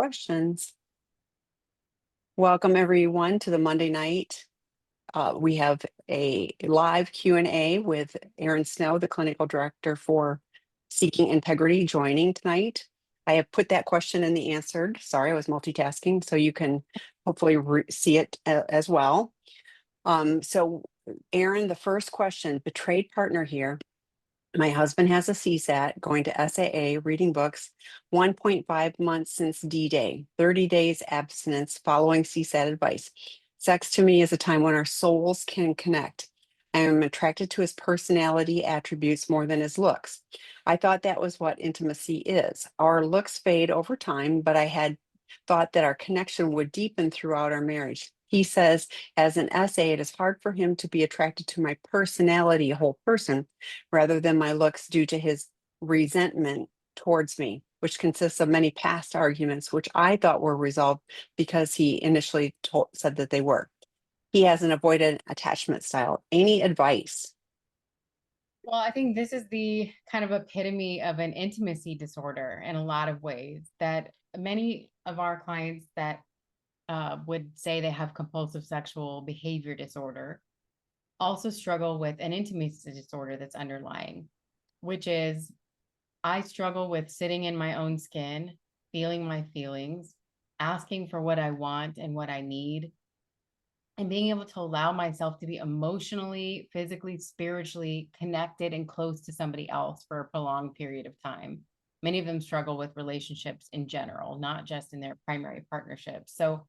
questions. Welcome everyone to the Monday night. We have a live Q&A with Erin Snow, the clinical director for Seeking Integrity, joining tonight. I have put that question in the answered. Sorry, I was multitasking, so you can hopefully see it as well. So Erin, the first question, betrayed partner here. My husband has a CSAT, going to SAA, reading books, 1.5 months since D-Day, 30 days abstinence following CSAT advice. Sex to me is a time when our souls can connect. I am attracted to his personality attributes more than his looks. I thought that was what intimacy is. Our looks fade over time, but I had thought that our connection would deepen throughout our marriage. He says, as an essay, it is hard for him to be attracted to my personality, a whole person, rather than my looks due to his resentment towards me, which consists of many past arguments, which I thought were resolved because he initially said that they were. He has an avoidant attachment style. Any advice? Well, I think this is the kind of epitome of an intimacy disorder in a lot of ways that many of our clients that would say they have compulsive sexual behavior disorder also struggle with an intimacy disorder that's underlying, which is I struggle with sitting in my own skin, feeling my feelings, asking for what I want and what I need, and being able to allow myself to be emotionally, physically, spiritually connected and close to somebody else for a prolonged period of time. Many of them struggle with relationships in general, not just in their primary partnerships. So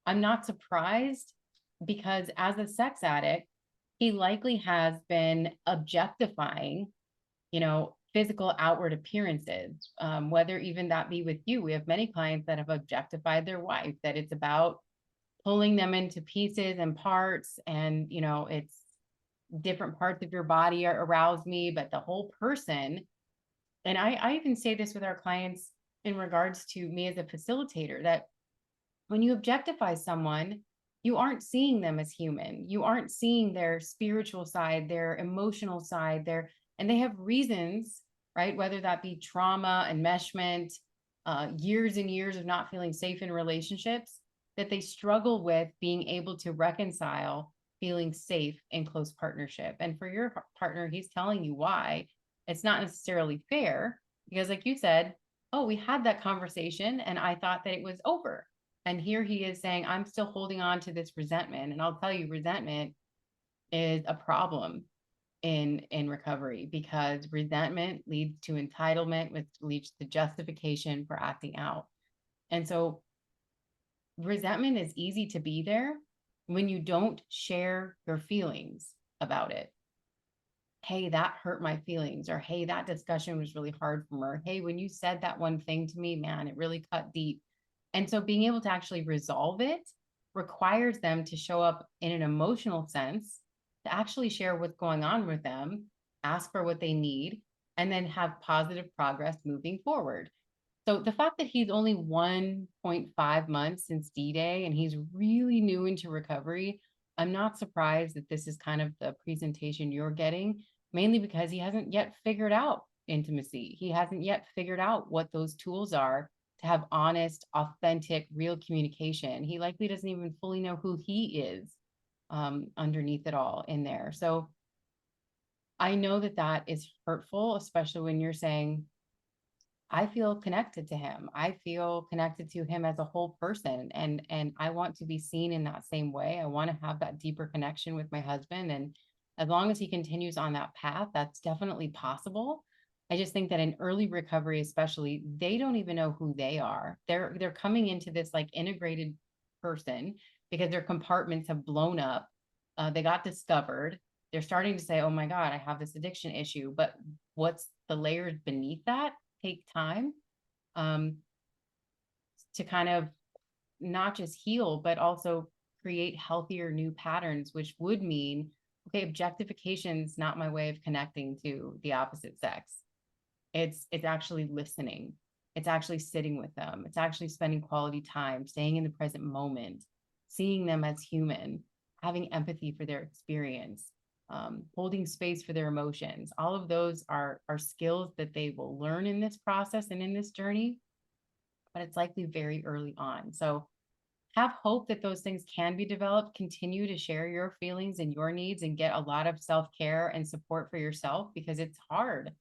I'm not surprised because as a sex addict, he likely has been objectifying, physical outward appearances, whether even that be with you. We have many clients that have objectified their wife, that it's about pulling them into pieces and parts, and it's different parts of your body are arouse me, but the whole person. And I even say this with our clients in regards to me as a facilitator, that when you objectify someone, you aren't seeing them as human. You aren't seeing their spiritual side, their emotional side, and they have reasons, right? Whether that be trauma, enmeshment, years and years of not feeling safe in relationships, that they struggle with being able to reconcile feeling safe in close partnership. And for your partner, he's telling you why. It's not necessarily fair because, like you said, oh, we had that conversation and I thought that it was over. And here he is saying, I'm still holding on to this resentment. And I'll tell you, resentment is a problem in recovery because resentment leads to entitlement, which leads to justification for acting out. And so resentment is easy to be there when you don't share your feelings about it. Hey, that hurt my feelings, or hey, that discussion was really hard for me, or hey, when you said that one thing to me, man, it really cut deep. And so being able to actually resolve it requires them to show up in an emotional sense, to actually share what's going on with them, ask for what they need, and then have positive progress moving forward. So the fact that he's only 1.5 months since D-Day and he's really new into recovery, I'm not surprised that this is kind of the presentation you're getting, mainly because he hasn't yet figured out intimacy. He hasn't yet figured out what those tools are to have honest, authentic, real communication. He likely doesn't even fully know who he is underneath it all in there. So I know that that is hurtful, especially when you're saying, I feel connected to him. I feel connected to him as a whole person, and I want to be seen in that same way. I want to have that deeper connection with my husband, and as long as he continues on that path, that's definitely possible. I just think that in early recovery, especially, they don't even know who they are. They're coming into this like integrated person because their compartments have blown up. They got discovered. They're starting to say, "Oh my God, I have this addiction issue," but what's the layers beneath that? Take time um, to kind of not just heal, but also create healthier new patterns, which would mean, okay, objectification is not my way of connecting to the opposite sex. It's actually listening. It's actually sitting with them. It's actually spending quality time, staying in the present moment, seeing them as human, having empathy for their experience, holding space for their emotions. All of those are skills that they will learn in this process and in this journey. but it's likely very early on. So have hope that those things can be developed. Continue to share your feelings and your needs and get a lot of self-care and support for yourself, because it's hard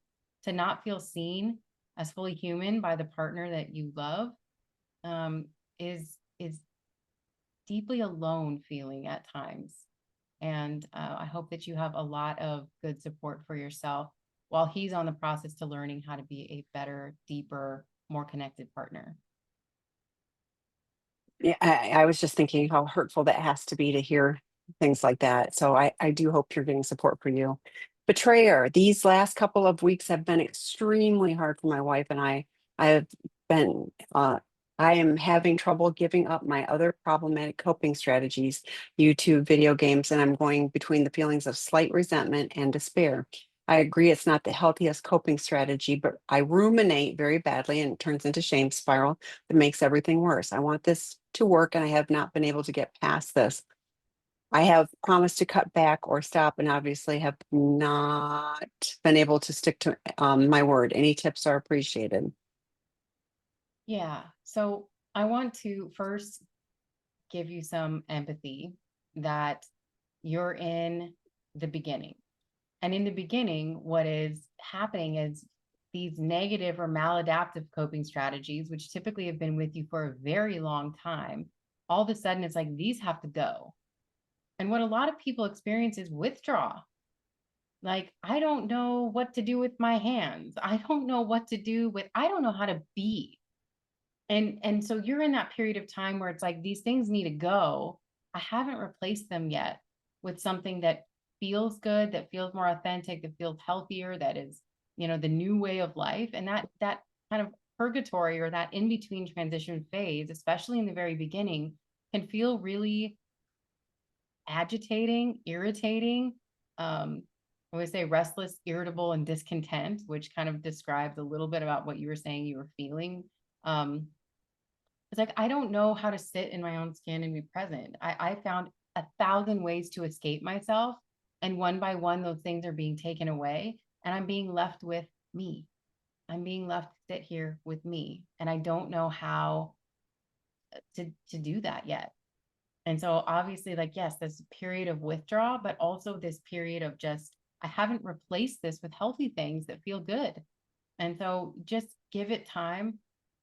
to not feel seen as fully human by the partner that you love. Is deeply alone feeling at times. And I hope that you have a lot of good support for yourself while he's on the process to learning how to be a better, deeper, more connected partner. Yeah, I was just thinking how hurtful that has to be to hear things like that. So I do hope you're getting support for you. Betrayer, these last couple of weeks have been extremely hard for my wife and I. I have been, I am having trouble giving up my other problematic coping strategies, YouTube, video games, and I'm going between the feelings of slight resentment and despair. I agree it's not the healthiest coping strategy, but I ruminate very badly and it turns into shame spiral that makes everything worse. I want this to work and I have not been able to get past this. I have promised to cut back or stop and obviously have not been able to stick to my word. Any tips are appreciated. Yeah. So I want to first give you some empathy that you're in the beginning. And in the beginning, what is happening is these negative or maladaptive coping strategies, which typically have been with you for a very long time, all of a sudden it's like these have to go. And what a lot of people experience is withdraw. Like, I don't know what to do with my hands. I don't know what to do with, I don't know how to be. And so you're in that period of time where it's like these things need to go. I haven't replaced them yet with something that feels good, that feels more authentic, that feels healthier, that is, the new way of life. And that kind of purgatory or that in between transition phase, especially in the very beginning, can feel really agitating, irritating. I would say restless, irritable, and discontent, which kind of describes a little bit about what you were saying you were feeling. It's like, I don't know how to sit in my own skin and be present. I found 1,000 ways to escape myself. And one by one, those things are being taken away. And I'm being left with me. I'm being left to sit here with me. And I don't know how to do that yet. And so obviously, like, yes, this period of withdrawal, but also this period of just, I haven't replaced this with healthy things that feel good. And so just give it time.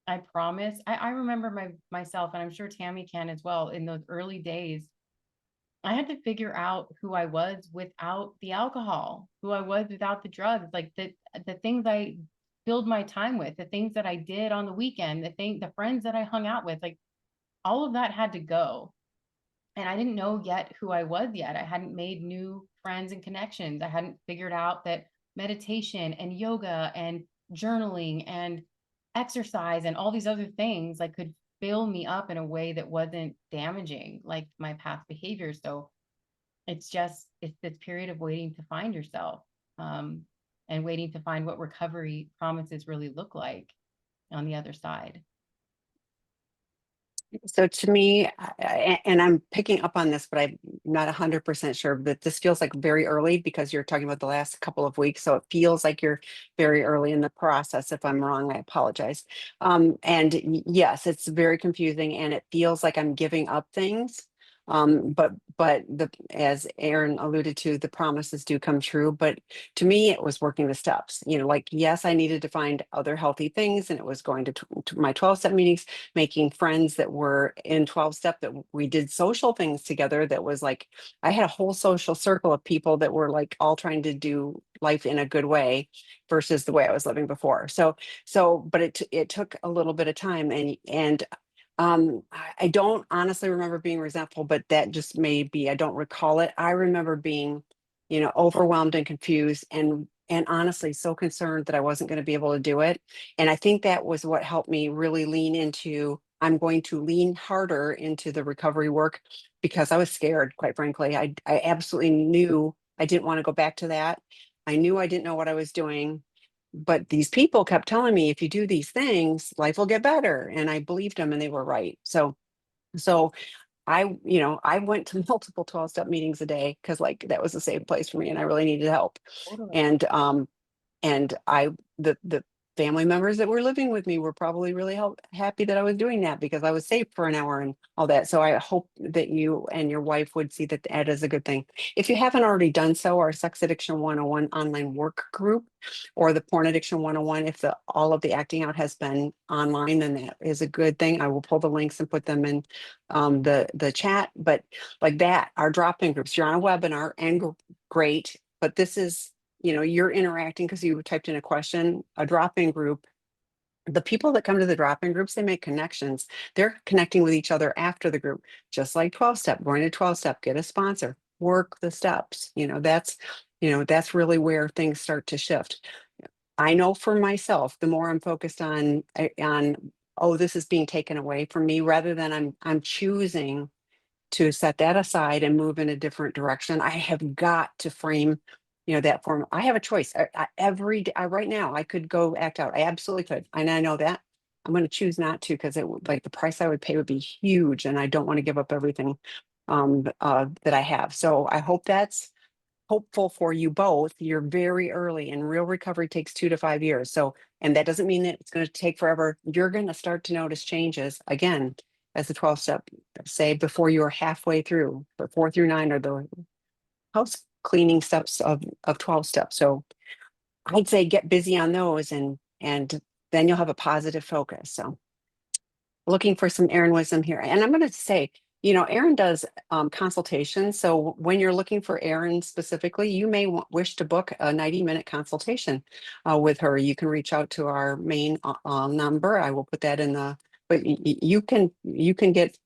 I promise. I remember myself, and I'm sure Tammy can as well, in those early days, I had to figure out who I was without the alcohol, who I was without the drugs, like the things I filled my time with, the things that I did on the weekend, the friends that I hung out with, like all of that had to go. And I didn't know yet who I was yet. I hadn't made new friends and connections. I hadn't figured out that meditation and yoga and journaling and exercise and all these other things like could fill me up in a way that wasn't damaging like my past behavior. So it's this period of waiting to find yourself, and waiting to find what recovery promises really look like on the other side. So to me, and I'm picking up on this, but I'm not 100% sure, but this feels like very early because you're talking about the last couple of weeks. So it feels like you're very early in the process. If I'm wrong, I apologize. And yes, it's very confusing and it feels like I'm giving up things. But as Erin alluded to, the promises do come true. But to me, it was working the steps. Like yes, I needed to find other healthy things, and it was going to my 12-step meetings, making friends that were in 12 step, that we did social things together. That was like, I had a whole social circle of people that were like all trying to do life in a good way versus the way I was living before. But it took a little bit of time, and I don't honestly remember being resentful, but that just may be, I don't recall it. I remember being, overwhelmed and confused and honestly so concerned that I wasn't going to be able to do it. And I think that was what helped me really lean into, I'm going to lean harder into the recovery work because I was scared, quite frankly. I absolutely knew I didn't want to go back to that. I knew I didn't know what I was doing, but these people kept telling me, if you do these things, life will get better. And I believed them and they were right. So I went to multiple 12-step meetings a day because like that was a safe place for me and I really needed help. Totally. And and I the family members that were living with me were probably really happy that I was doing that because I was safe for an hour and all that. So I hope that you and your wife would see that that is a good thing. If you haven't already done so, our Sex Addiction 101 online work group or the Porn Addiction 101, if all of the acting out has been online, then that is a good thing. I will pull the links and put them in the chat. But like that, our drop-in groups, you're on a webinar and great, but this is, you're interacting because you typed in a question. A drop-in group, the people that come to the drop-in groups, they make connections. They're connecting with each other after the group, just like 12-step, going to 12-step, get a sponsor, work the steps. That's really where things start to shift. I know for myself, the more I'm focused on, oh, this is being taken away from me, rather than I'm choosing to set that aside and move in a different direction. I have got to frame, that form. I have a choice. Every day, right now, I could go act out. I absolutely could, and I know that. I'm going to choose not to because it would, like, the price I would pay would be huge, and I don't want to give up everything that I have. So I hope that's hopeful for you both. You're very early, and real recovery takes 2 to 5 years. So, and that doesn't mean that it's going to take forever. You're going to start to notice changes again as the 12 step, say, before you're halfway through. But 4 through 9 are the house cleaning steps of 12 steps. So I'd say get busy on those, and then you'll have a positive focus. So looking for some Erin wisdom here. And I'm going to say, Erin does consultations. So when you're looking for Erin specifically, you may wish to book a 90-minute consultation with her. You can reach out to our main number. I will put that in but you can get,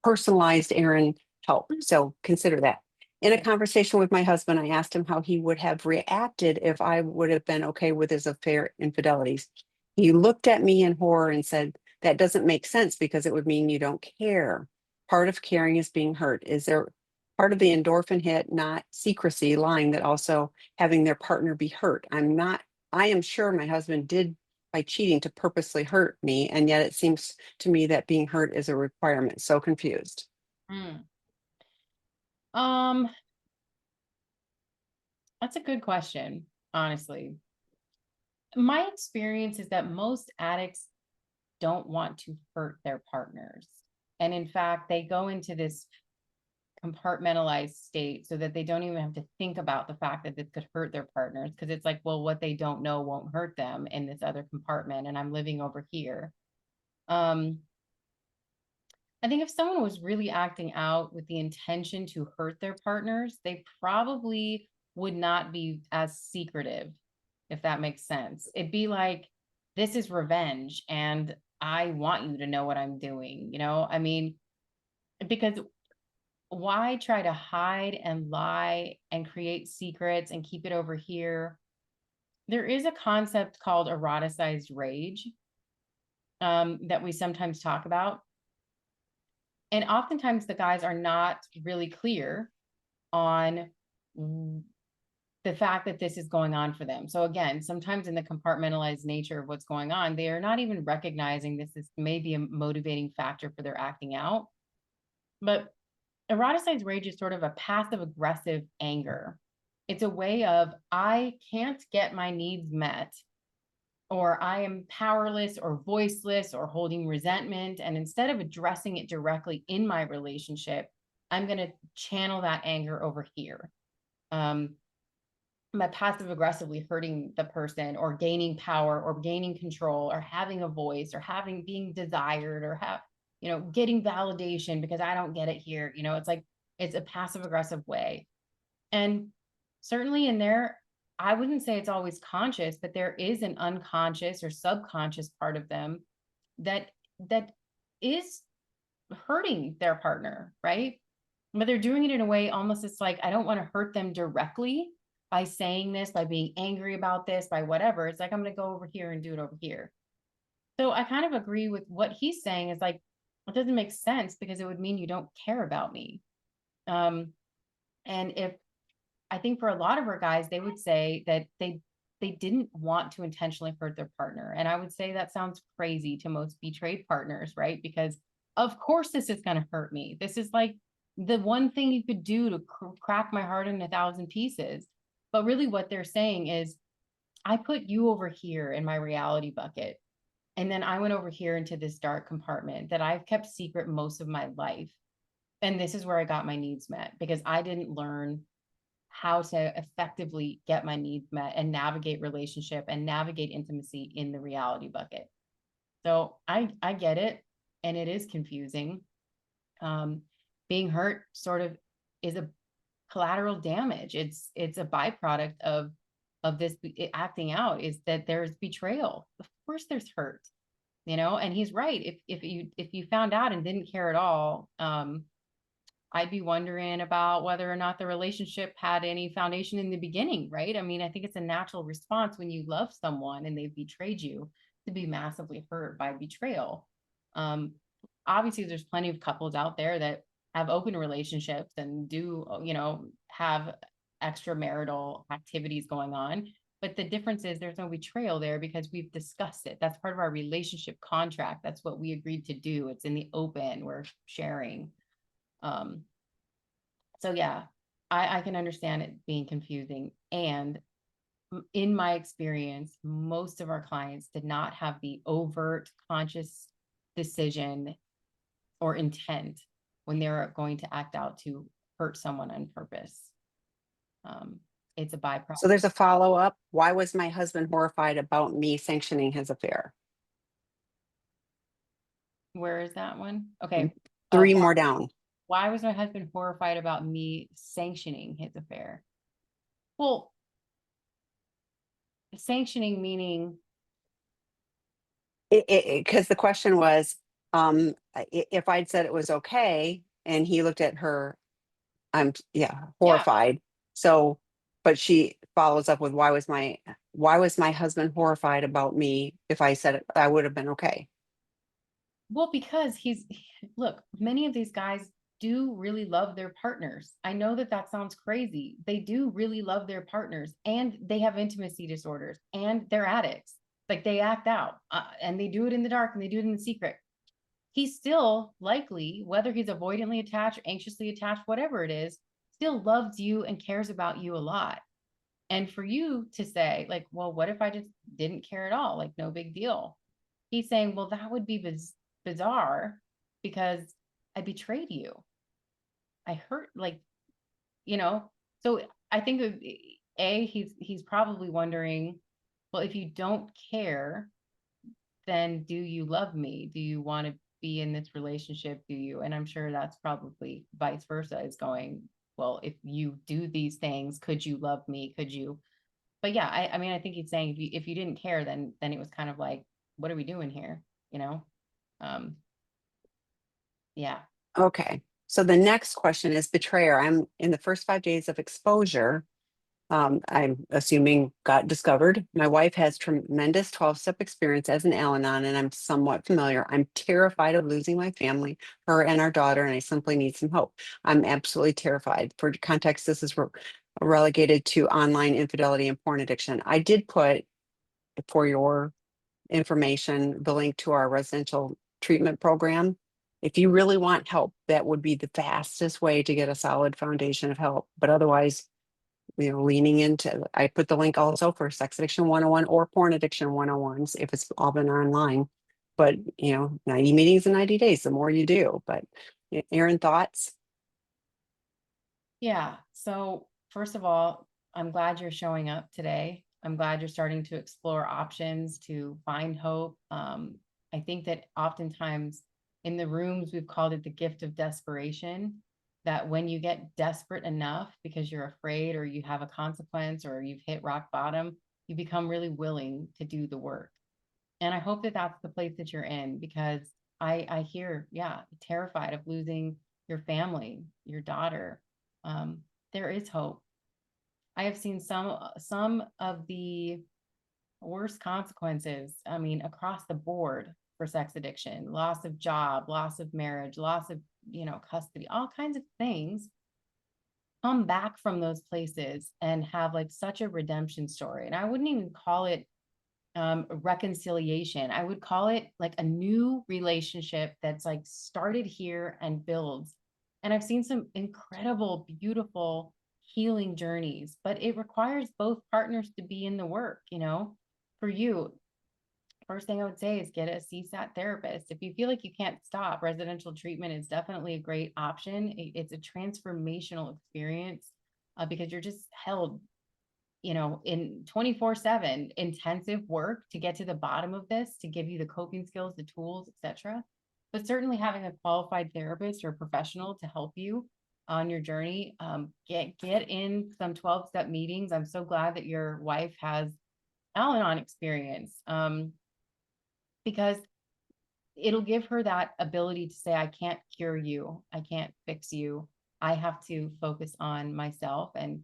personalized Erin help. So consider that. In a conversation with my husband, I asked him how he would have reacted if I would have been okay with his affair infidelities. He looked at me in horror and said, that doesn't make sense because it would mean you don't care. Part of caring is being hurt. Is there part of the endorphin hit, not secrecy, lying, that also having their partner be hurt? I am sure my husband did by cheating to purposely hurt me. And yet it seems to me that being hurt is a requirement. So confused. Mm. That's a good question, honestly. My experience is that most addicts don't want to hurt their partners. And in fact, they go into this compartmentalized state so that they don't even have to think about the fact that this could hurt their partners, because it's like, well, what they don't know won't hurt them in this other compartment, and I'm living over here. I think if someone was really acting out with the intention to hurt their partners, they probably would not be as secretive, if that makes sense. It'd be like, this is revenge, and I want you to know what I'm doing, I mean, because why try to hide and lie and create secrets and keep it over here? There is a concept called eroticized rage that we sometimes talk about. And oftentimes the guys are not really clear on the fact that this is going on for them. So again, sometimes in the compartmentalized nature of what's going on, they are not even recognizing this is maybe a motivating factor for their acting out. But eroticized rage is sort of a passive aggressive anger. It's a way of, I can't get my needs met, or I am powerless or voiceless or holding resentment. And instead of addressing it directly in my relationship, I'm going to channel that anger over here. By passive aggressively hurting the person, or gaining power, or gaining control, or having a voice, or being desired, or getting validation because I don't get it here. It's like, it's a passive aggressive way. And certainly in there, I wouldn't say it's always conscious, but there is an unconscious or subconscious part of them that is hurting their partner, right? But they're doing it in a way almost, it's like, I don't want to hurt them directly by saying this, by being angry about this, by whatever. It's like, I'm going to go over here and do it over here. So I kind of agree with what he's saying, is like, it doesn't make sense because it would mean you don't care about me. And if I think for a lot of our guys, they would say that they didn't want to intentionally hurt their partner. And I would say that sounds crazy to most betrayed partners, right? Because of course this is going to hurt me. This is like the one thing you could do to crack my heart in 1,000 pieces. But really what they're saying is, I put you over here in my reality bucket. And then I went over here into this dark compartment that I've kept secret most of my life. And this is where I got my needs met because I didn't learn how to effectively get my needs met and navigate relationship and navigate intimacy in the reality bucket. So I get it, and it is confusing. Um, Being hurt sort of is a collateral damage. It's a byproduct of this acting out is that there's betrayal. Of course, there's hurt, and he's right. If you found out and didn't care at all, I'd be wondering about whether or not the relationship had any foundation in the beginning, right? I mean, I think it's a natural response when you love someone and they've betrayed you to be massively hurt by betrayal. Um, Obviously, there's plenty of couples out there that have open relationships and do, have extramarital activities going on. But the difference is there's no betrayal there because we've discussed it. That's part of our relationship contract. That's what we agreed to do. It's in the open, we're sharing. Um, so yeah, I can understand it being confusing. And in my experience, most of our clients did not have the overt conscious decision or intent when they're going to act out to hurt someone on purpose. It's a byproduct. So there's a follow-up. Why was my husband horrified about me sanctioning his affair? Where is that one? Okay. Three more down. Why was my husband horrified about me sanctioning his affair? Well, sanctioning meaning Because the question was, if I'd said it was okay, and he looked at her, horrified. So, but she follows up with, why was my husband horrified about me? If I said it, I would have been okay. Well, because look, many of these guys do really love their partners. I know that that sounds crazy. They do really love their partners and they have intimacy disorders and they're addicts. Like they act out and they do it in the dark and they do it in the secret. He's still likely, whether he's avoidantly attached, anxiously attached, whatever it is, still loves you and cares about you a lot. And for you to say, like, well, what if I just didn't care at all? Like, no big deal. He's saying, well, that would be bizarre because I betrayed you. I hurt, like, you know. So I think he's probably wondering, well, if you don't care, then do you love me? Do you want to be in this relationship? Do you? And I'm sure that's probably vice versa is going, well, if you do these things, could you love me? Could you? But yeah, I mean, I think he's saying if you didn't care, then it was kind of like, what are we doing here? You know? Um, yeah. Okay. So the next question is betrayer. I'm in the first 5 days of exposure. I'm assuming got discovered. My wife has tremendous 12-step experience as an Al-Anon, and I'm somewhat familiar. I'm terrified of losing my family, her and our daughter, and I simply need some hope. I'm absolutely terrified. For context, this is relegated to online infidelity and porn addiction. I did put, for your information, the link to our residential treatment program. If you really want help, that would be the fastest way to get a solid foundation of help. But otherwise, leaning into, I put the link also for sex addiction 101 or porn addiction 101s if it's all been online. But 90 meetings in 90 days, the more you do. But Erin, thoughts? Yeah. So first of all, I'm glad you're showing up today. I'm glad you're starting to explore options to find hope. I think that oftentimes in the rooms, we've called it the gift of desperation, that when you get desperate enough because you're afraid or you have a consequence or you've hit rock bottom, you become really willing to do the work. And I hope that that's the place that you're in because I hear, yeah, terrified of losing your family, your daughter. There is hope. I have seen some of the worst consequences, I mean, across the board for sex addiction, loss of job, loss of marriage, loss of, custody, all kinds of things come back from those places and have like such a redemption story. And I wouldn't even call it reconciliation. I would call it like a new relationship that's like started here and builds. And I've seen some incredible, beautiful healing journeys, but it requires both partners to be in the work. For you, first thing I would say is get a CSAT therapist. If you feel like you can't stop, residential treatment is definitely a great option. It's a transformational experience, because you're just held, in 24/7 intensive work to get to the bottom of this, to give you the coping skills, the tools, etc. But certainly having a qualified therapist or professional to help you on your journey, get in some 12-step meetings. I'm so glad that your wife has Al-Anon experience, because it'll give her that ability to say, I can't cure you, I can't fix you, I have to focus on myself. And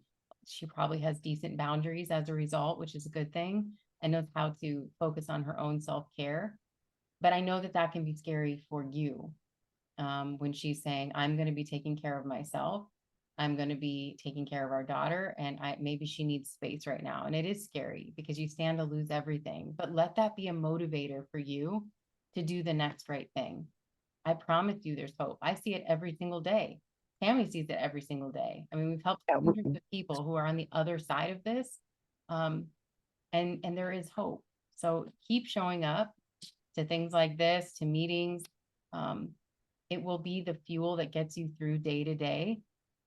she probably has decent boundaries as a result, which is a good thing, and knows how to focus on her own self-care. But I know that that can be scary for you, when she's saying, I'm going to be taking care of myself, I'm going to be taking care of our daughter, and maybe she needs space right now. And it is scary because you stand to lose everything, but let that be a motivator for you to do the next right thing. I promise you there's hope. I see it every single day. Tammy sees it every single day. I mean, we've helped Yeah, hundreds of people who are on the other side of this. Um, and there is hope. So keep showing up to things like this, to meetings. Um, it will be the fuel that gets you through day to day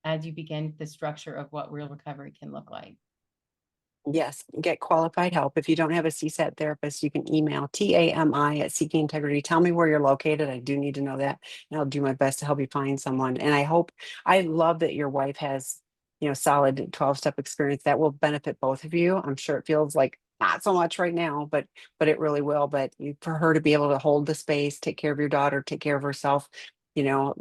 as you begin the structure of what real recovery can look like. yes, get qualified help. If you don't have a CSAT therapist, you can email TAMI@Seeking Integrity. Tell me where you're located. I do need to know that, and I'll do my best to help you find someone. And I love that your wife has, solid 12-step experience that will benefit both of you. I'm sure it feels like not so much right now, but it really will. But for her to be able to hold the space, take care of your daughter, take care of herself, you know,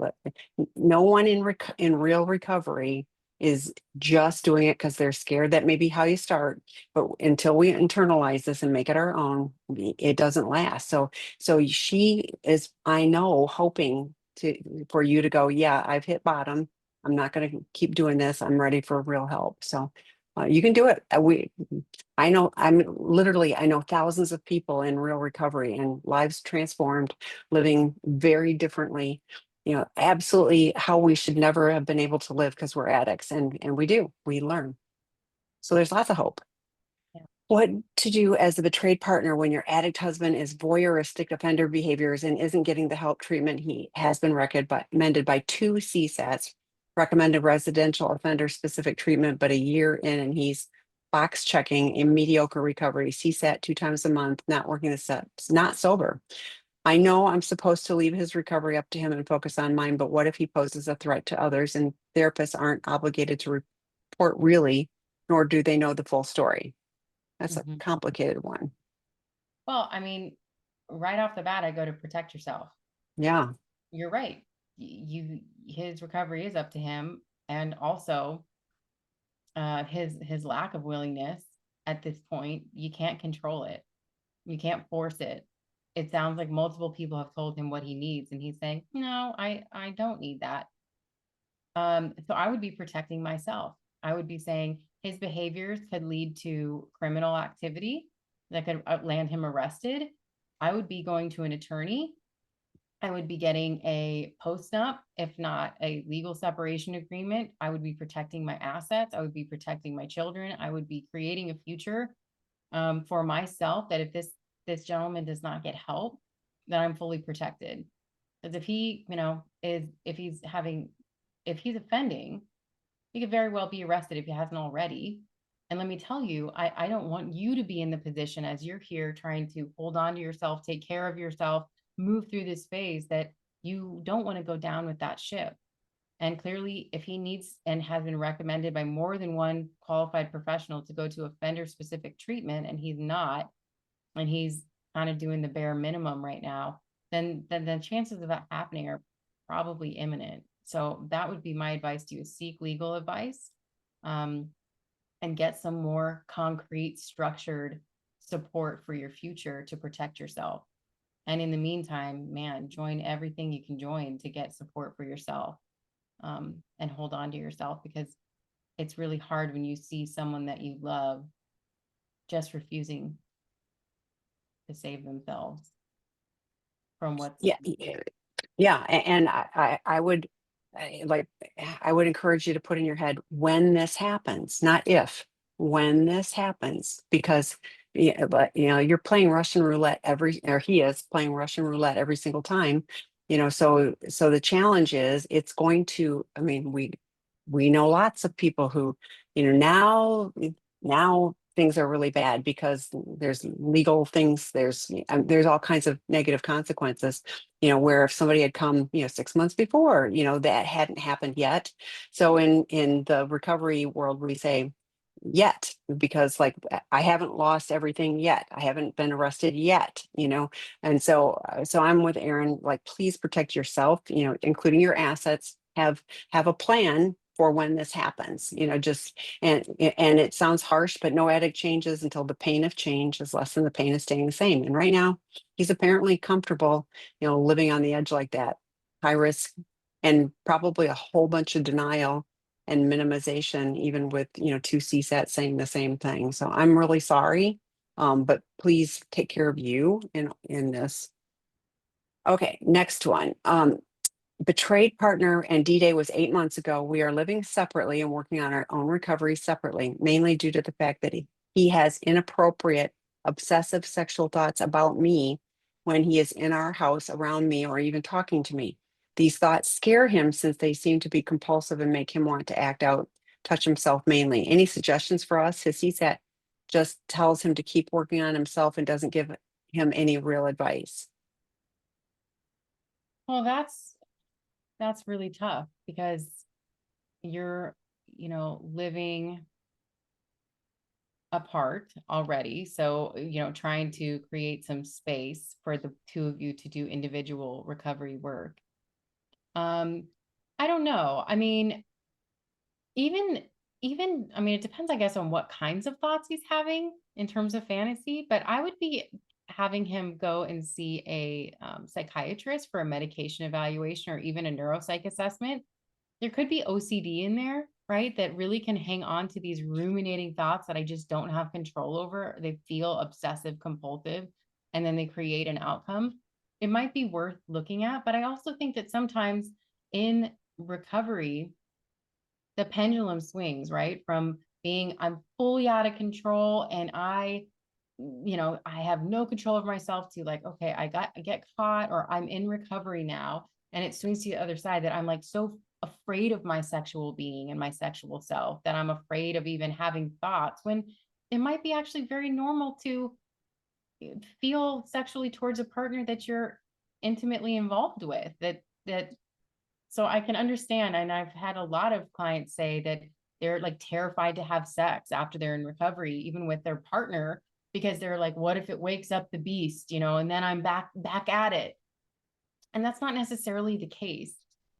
no one in real recovery is just doing it because they're scared. That may be how you start, but until we internalize this and make it our own, it doesn't last. So she is, I know, hoping for you to go, yeah, I've hit bottom, I'm not going to keep doing this, I'm ready for real help. So you can do it. I know, I know thousands of people in real recovery and lives transformed, living very differently, absolutely how we should never have been able to live because we're addicts, and we learn. So there's lots of hope. Yeah. What to do as a betrayed partner when your addict husband is voyeuristic offender behaviors and isn't getting the help treatment he has been recommended by two CSATs, recommended residential offender specific treatment, but a year in and he's box checking in mediocre recovery, CSAT 2 times a month, not working the steps, not sober. I know I'm supposed to leave his recovery up to him and focus on mine, but what if he poses a threat to others, and therapists aren't obligated to report really, nor do they know the full story? That's a Mhm. complicated one. Well, I mean, right off the bat, I go to protect yourself. Yeah. You're right. His recovery is up to him, and also his lack of willingness at this point. You can't control it. You can't force it. It sounds like multiple people have told him what he needs, and he's saying, "No, I don't need that." So I would be protecting myself. I would be saying his behaviors could lead to criminal activity that could land him arrested. I would be going to an attorney. I would be getting a post-nup, if not a legal separation agreement. I would be protecting my assets. I would be protecting my children. I would be creating a future, for myself, that if this gentleman does not get help, that I'm fully protected. Because if he, is if he's offending, he could very well be arrested if he hasn't already. And let me tell you, I don't want you to be in the position as you're here trying to hold on to yourself, take care of yourself, move through this phase, that you don't want to go down with that ship. And clearly, if he needs and has been recommended by more than one qualified professional to go to offender specific treatment, and he's not, and he's kind of doing the bare minimum right now, then the chances of that happening are probably imminent. So that would be my advice to you: seek legal advice, um, and get some more concrete, structured support for your future to protect yourself. And in the meantime, man, join everything you can join to get support for yourself, and hold on to yourself, because it's really hard when you see someone that you love just refusing to save themselves from what's Yeah. Yeah. And I would like I would encourage you to put in your head when this happens, not if, when this happens, because yeah, but you're playing Russian roulette or he is playing Russian roulette every single time. So the challenge is it's going to, I mean, we know lots of people who, now things are really bad because there's legal things, there's all kinds of negative consequences, where if somebody had come, 6 months before, that hadn't happened yet. So in the recovery world, we say yet, because like I haven't lost everything yet. I haven't been arrested yet, And so I'm with Erin, like, please protect yourself, including your assets, have a plan for when this happens, just and it sounds harsh, but no addict changes until the pain of change is less than the pain of staying the same. And right now, he's apparently comfortable, living on the edge like that, high risk, and probably a whole bunch of denial and minimization, even with, two CSAT saying the same thing. So I'm really sorry. But please take care of you in this. Okay, next one. Betrayed partner and D-Day was 8 months ago. We are living separately and working on our own recovery separately, mainly due to the fact that he has inappropriate, obsessive sexual thoughts about me when he is in our house around me or even talking to me. These thoughts scare him since they seem to be compulsive and make him want to act out, touch himself mainly. Any suggestions for us? His CSAT just tells him to keep working on himself and doesn't give him any real advice. Well, that's really tough because you're, living apart already. So, trying to create some space for the two of you to do individual recovery work. I don't know. I mean, even I mean, it depends, I guess, on what kinds of thoughts he's having in terms of fantasy, but I would be having him go and see a psychiatrist for a medication evaluation or even a neuropsych assessment. There could be OCD in there, right? That really can hang on to these ruminating thoughts that I just don't have control over. They feel obsessive compulsive and then they create an outcome. It might be worth looking at, but I also think that sometimes in recovery, the pendulum swings, right? From being, I'm fully out of control and I have no control of myself, to like, okay, I get caught or I'm in recovery now. And it swings to the other side that I'm like so afraid of my sexual being and my sexual self that I'm afraid of even having thoughts, when it might be actually very normal to feel sexually towards a partner that you're intimately involved with. That so I can understand, and I've had a lot of clients say that they're like terrified to have sex after they're in recovery, even with their partner, because they're like, what if it wakes up the beast, and then I'm back at it. And that's not necessarily the case.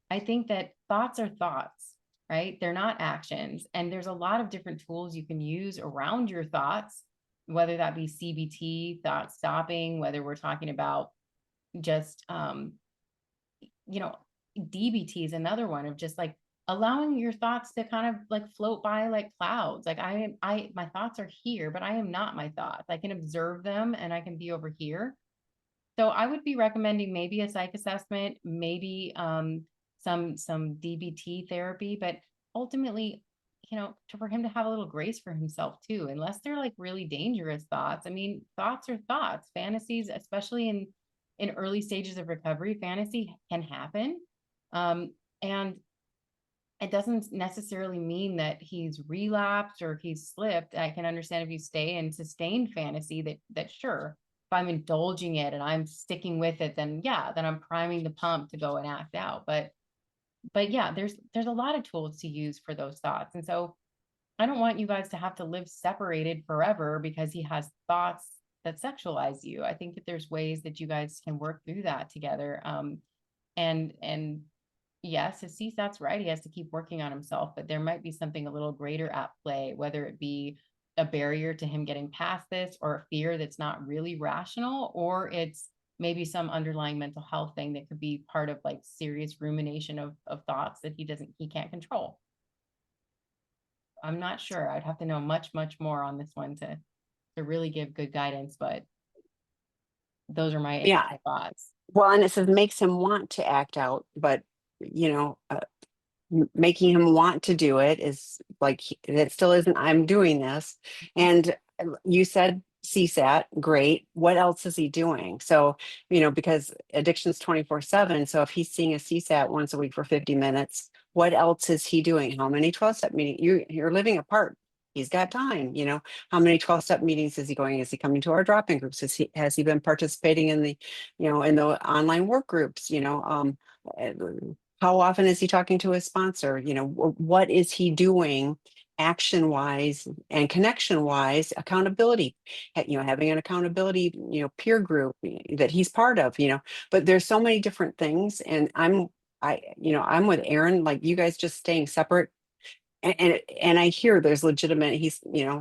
I think that thoughts are thoughts, right? They're not actions. And there's a lot of different tools you can use around your thoughts, whether that be CBT, thought stopping, whether we're talking about just DBT is another one of just like allowing your thoughts to kind of like float by like clouds. Like my thoughts are here, but I am not my thoughts. I can observe them and I can be over here. So I would be recommending maybe a psych assessment, maybe some DBT therapy, but ultimately, for him to have a little grace for himself too, unless they're like really dangerous thoughts. I mean, thoughts are thoughts. Fantasies, especially in early stages of recovery, fantasy can happen. And it doesn't necessarily mean that he's relapsed or he's slipped. I can understand if you stay in sustained fantasy that sure, if I'm indulging it and I'm sticking with it, then yeah, then I'm priming the pump to go and act out. But yeah, there's a lot of tools to use for those thoughts. And so I don't want you guys to have to live separated forever because he has thoughts that sexualize you. I think that there's ways that you guys can work through that together. And yes, his CSAT's right. He has to keep working on himself, but there might be something a little greater at play, whether it be a barrier to him getting past this or a fear that's not really rational, or it's maybe some underlying mental health thing that could be part of like serious rumination of thoughts that he can't control. I'm not sure. I'd have to know much, much more on this one to really give good guidance, but those are my Yeah. thoughts. Well, and it says makes him want to act out, but making him want to do it is like it still isn't I'm doing this. And you said CSAT, great. What else is he doing? So, because addiction's 24/7. So if he's seeing a CSAT once a week for 50 minutes, what else is he doing? How many 12-step meetings? You're living apart. He's got time, how many 12-step meetings is he going? Is he coming to our drop-in groups? Has he been participating in the online work groups? Uh, how often is he talking to his sponsor? What is he doing action wise and connection wise, accountability, having an accountability, peer group that he's part of, but there's so many different things. And I'm with Erin, like you guys just staying separate and I hear there's legitimate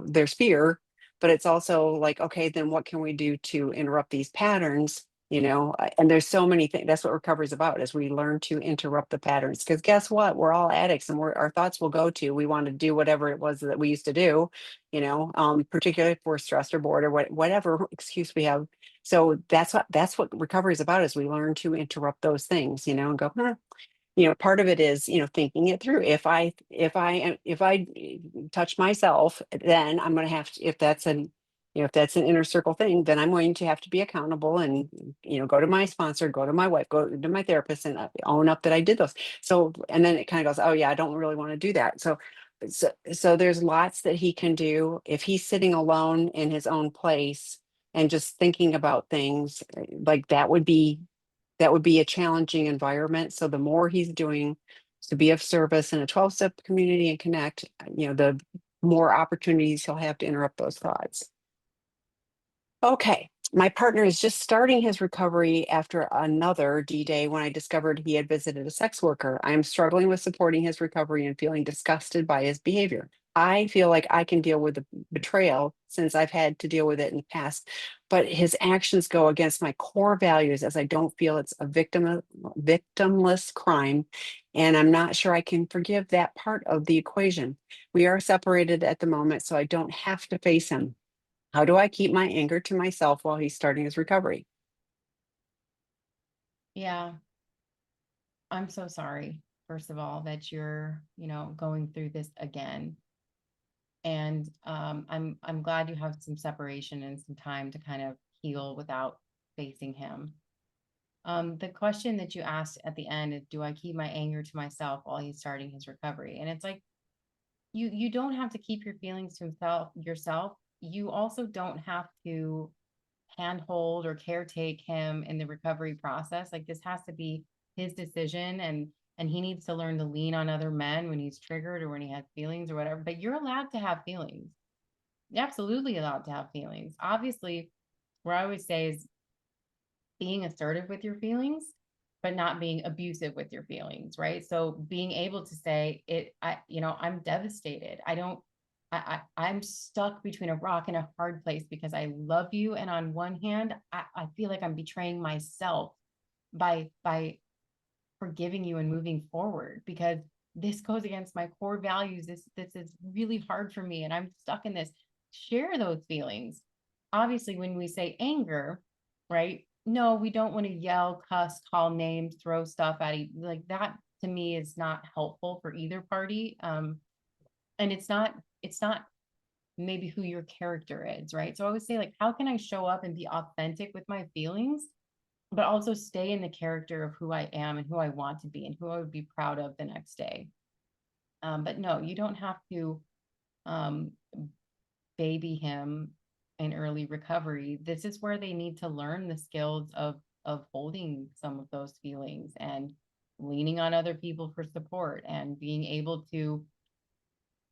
there's fear, but it's also like, okay, then what can we do to interrupt these patterns? And there's so many things. That's what recovery is about, is we learn to interrupt the patterns, because guess what, we're all addicts, and our thoughts will go to, we want to do whatever it was that we used to do, particularly if we're stressed or bored or whatever excuse we have. So that's what recovery is about, is we learn to interrupt those things, and go, part of it is, thinking it through. If I touch myself, then I'm going to have to, if that's an inner circle thing, then I'm going to have to be accountable and, go to my sponsor, go to my wife, go to my therapist, and own up that I did those. So, and then it kind of goes, oh yeah, I don't really want to do that. So there's lots that he can do if he's sitting alone in his own place and just thinking about things. Like that would be a challenging environment. So the more he's doing to be of service in a 12-step community and connect, the more opportunities he'll have to interrupt those thoughts. Okay. My partner is just starting his recovery after another D-Day when I discovered he had visited a sex worker. I am struggling with supporting his recovery and feeling disgusted by his behavior. I feel like I can deal with the betrayal since I've had to deal with it in the past, but his actions go against my core values, as I don't feel it's a victimless crime, and I'm not sure I can forgive that part of the equation. We are separated at the moment, so I don't have to face him. How do I keep my anger to myself while he's starting his recovery? Yeah, I'm so sorry, first of all, that you're, going through this again. And I'm glad you have some separation and some time to kind of heal without facing him. The question that you asked at the end is, do I keep my anger to myself while he's starting his recovery? And it's like, you don't have to keep your feelings to himself yourself. You also don't have to handhold or caretake him in the recovery process. Like, this has to be his decision, and he needs to learn to lean on other men when he's triggered or when he has feelings or whatever. But you're allowed to have feelings. You're absolutely allowed to have feelings. Obviously, what I always say is being assertive with your feelings, but not being abusive with your feelings, right? So being able to say it, I'm devastated. I'm stuck between a rock and a hard place because I love you. And on one hand, I feel like I'm betraying myself by forgiving you and moving forward, because this goes against my core values. This is really hard for me, and I'm stuck in this. Share those feelings. Obviously, when we say anger, right? No, we don't want to yell, cuss, call names, throw stuff at each, like that. To me, is not helpful for either party. And it's not maybe who your character is, right? So I always say, like, how can I show up and be authentic with my feelings, but also stay in the character of who I am and who I want to be and who I would be proud of the next day. But no, you don't have to um, baby him in early recovery. This is where they need to learn the skills of holding some of those feelings and leaning on other people for support and being able to,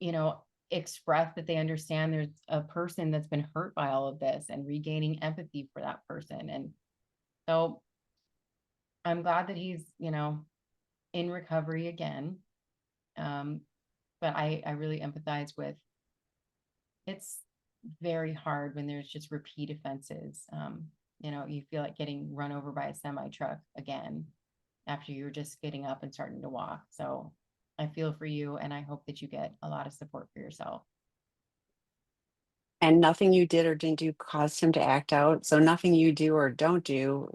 you know, express that they understand there's a person that's been hurt by all of this and regaining empathy for that person. And so I'm glad that he's, in recovery again. Um, but I really empathize with, it's very hard when there's just repeat offenses. You feel like getting run over by a semi truck again after you're just getting up and starting to walk. So I feel for you, and I hope that you get a lot of support for yourself. And nothing you did or didn't do caused him to act out. So nothing you do or don't do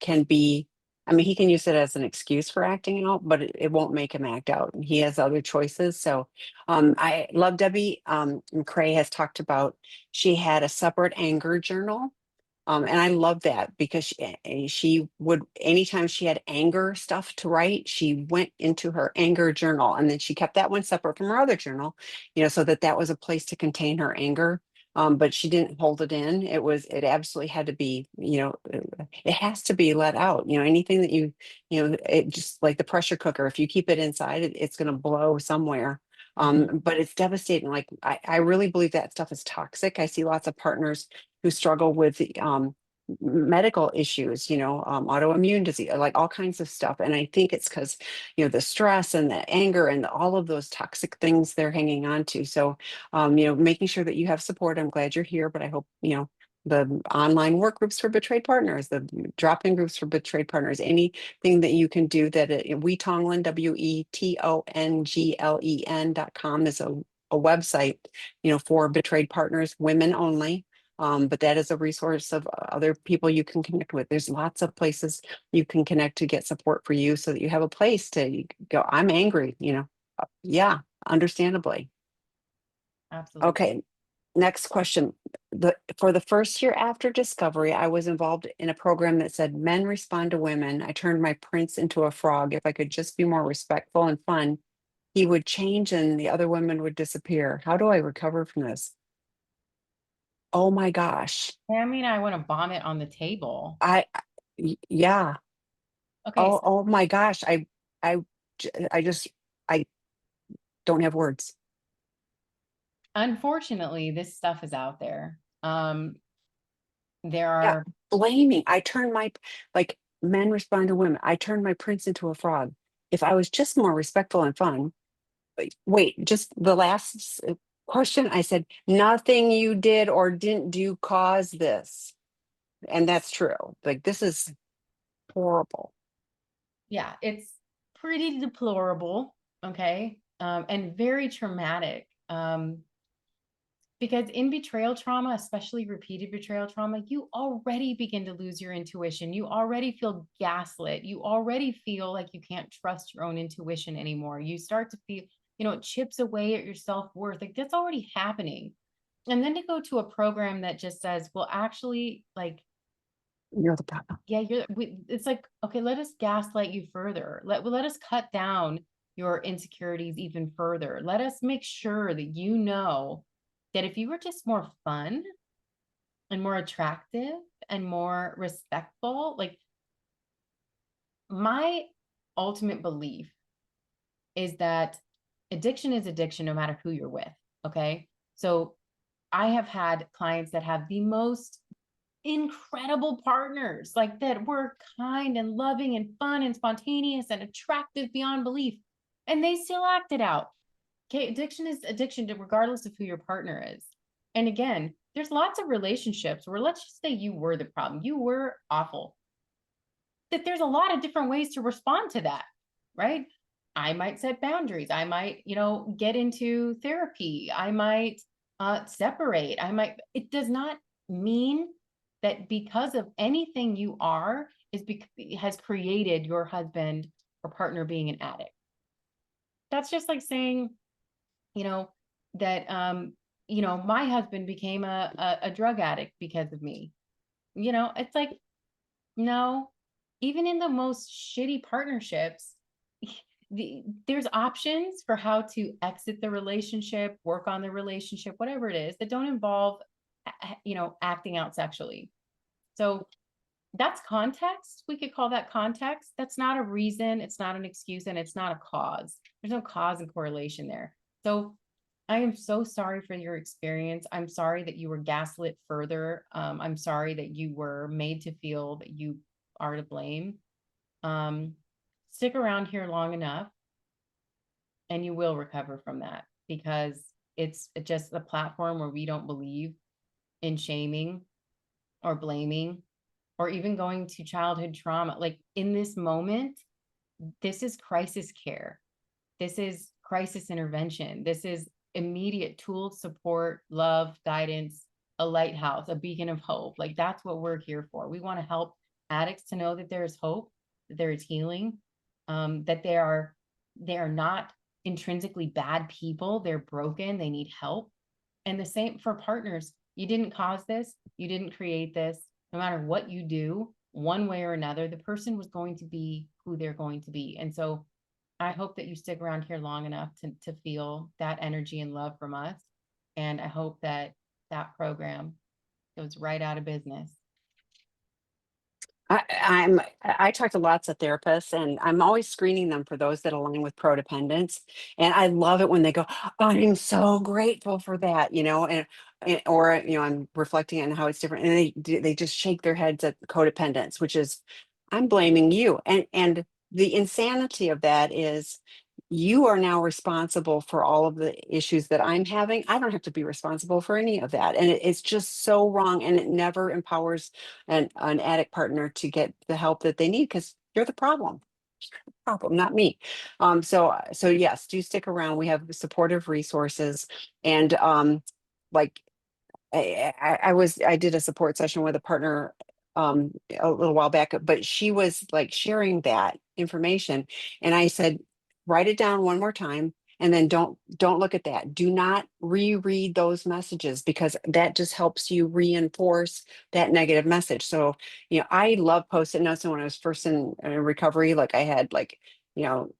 can be I mean, he can use it as an excuse for acting out, but it won't make him act out. He has other choices. So I love Debbie McCrae has talked about, she had a separate anger journal. And I love that because she would, anytime she had anger stuff to write, she went into her anger journal and then she kept that one separate from her other journal, so that that was a place to contain her anger. But she didn't hold it in. It absolutely had to be, it has to be let out. Anything that it just like the pressure cooker, if you keep it inside, it's going to blow somewhere. Mhm. But it's devastating. Like I really believe that stuff is toxic. I see lots of partners who struggle with medical issues, autoimmune disease, like all kinds of stuff. And I think it's because, the stress and the anger and all of those toxic things they're hanging on to. So, making sure that you have support. I'm glad you're here, but I hope, the online work groups for betrayed partners, the drop-in groups for betrayed partners, anything that you can do that WeTonglen, WeTonglen.com is a website, for betrayed partners, women only. But that is a resource of other people you can connect with. There's lots of places you can connect to get support for you so that you have a place to go. I'm angry, yeah, understandably. Absolutely. Okay, next question. For the first year after discovery, I was involved in a program that said men respond to women. I turned my prince into a frog. If I could just be more respectful and fun, he would change and the other women would disappear. How do I recover from this? Oh my gosh. I mean, I want to vomit on the table. I, yeah. Okay, Oh, so oh my gosh. I, I just, I don't have words. unfortunately, this stuff is out there. There Yeah. are, Blaming. Like men respond to women. I turned my prince into a frog. If I was just more respectful and fun, wait, just the last question, I said, nothing you did or didn't do caused this. And that's true. Like, this is horrible. yeah, it's pretty deplorable, okay, and very traumatic. Because in betrayal trauma, especially repeated betrayal trauma, you already begin to lose your intuition. You already feel gaslit. You already feel like you can't trust your own intuition anymore. You start to feel, it chips away at your self worth. Like that's already happening. And then to go to a program that just says, well, actually, like, You're the problem. yeah, it's like, okay, let us gaslight you further. Let us cut down your insecurities even further. Let us make sure that you know that if you were just more fun and more attractive and more respectful, like my ultimate belief is that addiction is addiction no matter who you're with. Okay. So I have had clients that have the most incredible partners, like that were kind and loving and fun and spontaneous and attractive beyond belief. And they still acted out. Okay. Addiction is addiction regardless of who your partner is. And again, there's lots of relationships where let's just say you were the problem, you were awful, that there's a lot of different ways to respond to that, right? I might set boundaries. I might, get into therapy. I might separate. It does not mean that because of anything you are has created your husband or partner being an addict. That's just like saying, you know, that, my husband became a drug addict because of me. It's like, no, even in the most shitty partnerships, there's options for how to exit the relationship, work on the relationship, whatever it is that don't involve, acting out sexually. So that's context. We could call that context. That's not a reason. It's not an excuse, and it's not a cause. There's no cause and correlation there. So I am so sorry for your experience. I'm sorry that you were gaslit further. I'm sorry that you were made to feel that you are to blame. Um, Stick around here long enough and you will recover from that because it's just a platform where we don't believe in shaming or blaming or even going to childhood trauma. Like in this moment, this is crisis care. This is crisis intervention. This is immediate tool support, love, guidance, a lighthouse, a beacon of hope. Like that's what we're here for. We want to help addicts to know that there is hope. there is healing, that they are not intrinsically bad people. They're broken. They need help. And the same for partners. You didn't cause this. You didn't create this. No matter what you do, one way or another, the person was going to be who they're going to be. And so I hope that you stick around here long enough to feel that energy and love from us. And I hope that that program goes right out of business. I talk to lots of therapists, and I'm always screening them for those that align with codependence. And I love it when they go, "Oh, I'm so grateful for that," or I'm reflecting on how it's different, and they just shake their heads at codependence, which is, I'm blaming you. And the insanity of that is, you are now responsible for all of the issues that I'm having. I don't have to be responsible for any of that. And it's just so wrong. And it never empowers an addict partner to get the help that they need, because you're the problem. Problem, not me. So yes, do stick around. We have supportive resources, and like I did a support session with a partner a little while back, but she was like sharing that information, and I said, write it down one more time, and then don't look at that. Do not reread those messages, because that just helps you reinforce that negative message. So, I love post-it notes, and when I was first in recovery, like I had like, you know,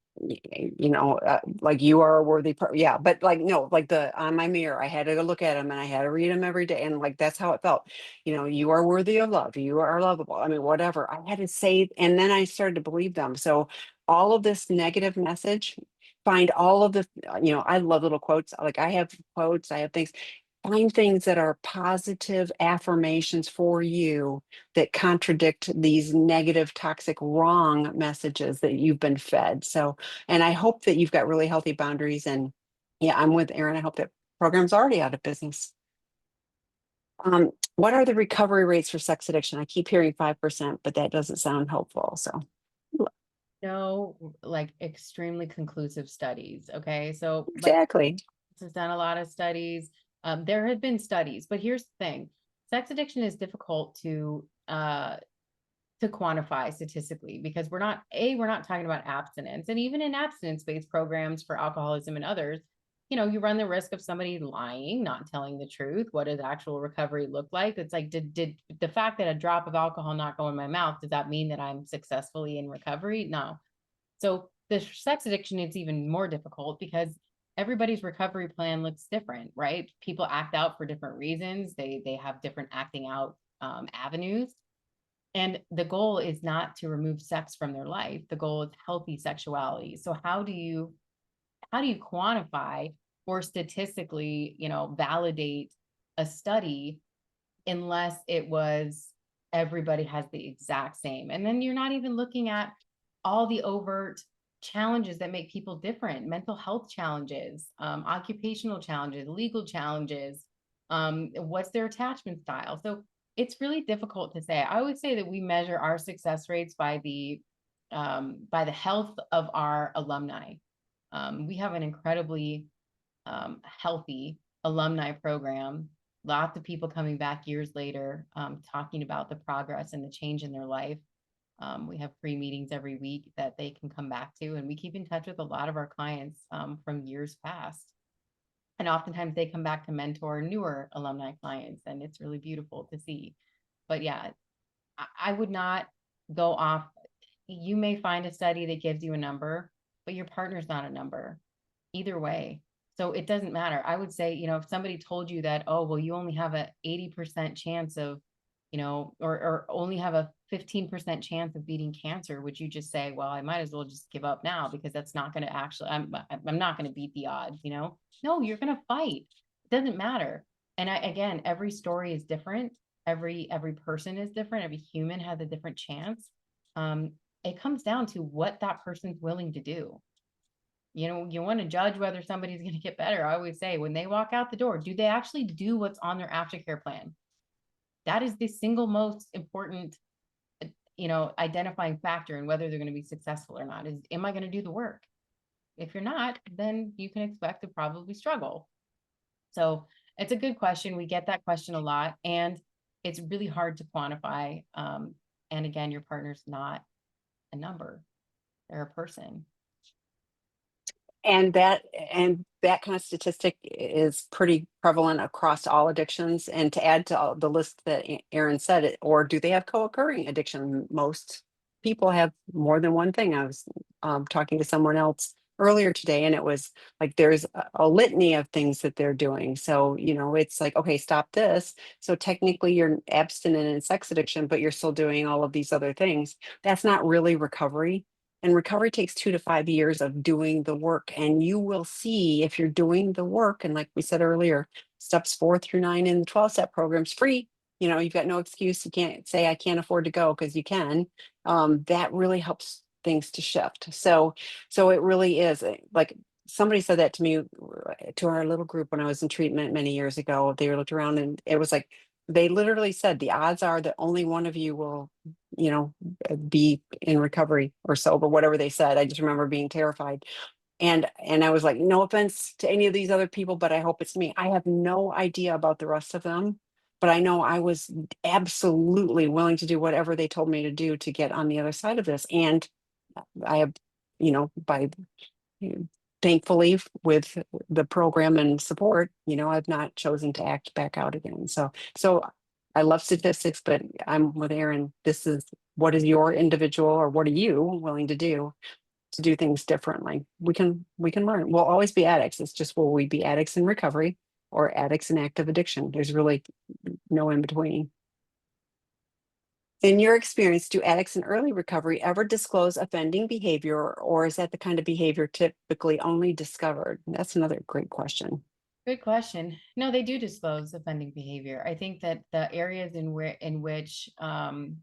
like, you are a worthy yeah, but like, no, like, the on my mirror, I had to go look at them, and I had to read them every day, and like, that's how it felt. You are worthy of love, you are lovable, I mean, whatever I had to say, and then I started to believe them. So all of this negative message, find all of the, I love little quotes, like I have quotes, I have things. Find things that are positive affirmations for you, that contradict these negative, toxic, wrong messages that you've been fed. So, and I hope that you've got really healthy boundaries. And yeah, I'm with Erin. I hope that program's already out of business. What are the recovery rates for sex addiction? I keep hearing 5%, but that doesn't sound hopeful. So No, like extremely conclusive studies. Okay. So, like, exactly. has done a lot of studies. There have been studies, but here's the thing: sex addiction is difficult to quantify statistically, because we're not talking about abstinence, and even in abstinence-based programs for alcoholism and others, you run the risk of somebody lying, not telling the truth. What does actual recovery look like? It's like, did the fact that a drop of alcohol not go in my mouth, does that mean that I'm successfully in recovery? No. So the sex addiction is even more difficult, because everybody's recovery plan looks different, right? People act out for different reasons. They have different acting out avenues. And the goal is not to remove sex from their life. The goal is healthy sexuality. So how do you quantify or statistically, validate a study, unless it was everybody has the exact same? And then you're not even looking at all the overt challenges that make people different: mental health challenges, occupational challenges, legal challenges, what's their attachment style. So it's really difficult to say. I always say that we measure our success rates by the health of our alumni. We have an incredibly healthy alumni program. Lots of people coming back years later, talking about the progress and the change in their life. We have free meetings every week that they can come back to, and we keep in touch with a lot of our clients from years past. And oftentimes they come back to mentor newer alumni clients, and it's really beautiful to see. But yeah, I would not go off. You may find a study that gives you a number, but your partner's not a number either way. So it doesn't matter. I would say, if somebody told you that, oh, well, you only have a 80% chance of, or only have a 15% chance of beating cancer, would you just say, well, I might as well just give up now, because that's not going to actually, I'm not going to beat the odds. No, you're going to fight. It doesn't matter. And again, every story is different. Every person is different. Every human has a different chance. It comes down to what that person's willing to do. You want to judge whether somebody's going to get better. I always say, when they walk out the door, do they actually do what's on their aftercare plan? That is the single most important, identifying factor in whether they're going to be successful or not, is, am I going to do the work? If you're not, then you can expect to probably struggle. So it's a good question. We get that question a lot, and it's really hard to quantify. And again, your partner's not a number. They're a person. And that kind of statistic is pretty prevalent across all addictions. And to add to the list that Erin said, or do they have co-occurring addiction? Most people have more than one thing. I was talking to someone else earlier today, and it was like there's a litany of things that they're doing. So, it's like, okay, stop this. So technically you're abstinent in sex addiction, but you're still doing all of these other things. That's not really recovery. And recovery takes 2 to 5 years of doing the work. And you will see if you're doing the work. And like we said earlier, steps 4 through 9 in the 12-step program's free. You've got no excuse. You can't say, I can't afford to go, because you can. That really helps things to shift. So it really is like somebody said that to me, to our little group when I was in treatment many years ago. They looked around and it was like, they literally said the odds are that only one of you will, be in recovery or sober, whatever they said. I just remember being terrified. And I was like, no offense to any of these other people, but I hope it's me. I have no idea about the rest of them, but I know I was absolutely willing to do whatever they told me to do to get on the other side of this. And I have, by thankfully with the program and support, I've not chosen to act back out again. So I love statistics, but I'm with Erin. This is, what is your individual, or what are you willing to do things differently? We can learn. We'll always be addicts. It's just, will we be addicts in recovery or addicts in active addiction? There's really no in between. In your experience, do addicts in early recovery ever disclose offending behavior, or is that the kind of behavior typically only discovered? That's another great question. Good question. No, they do disclose offending behavior. I think that the areas in which clients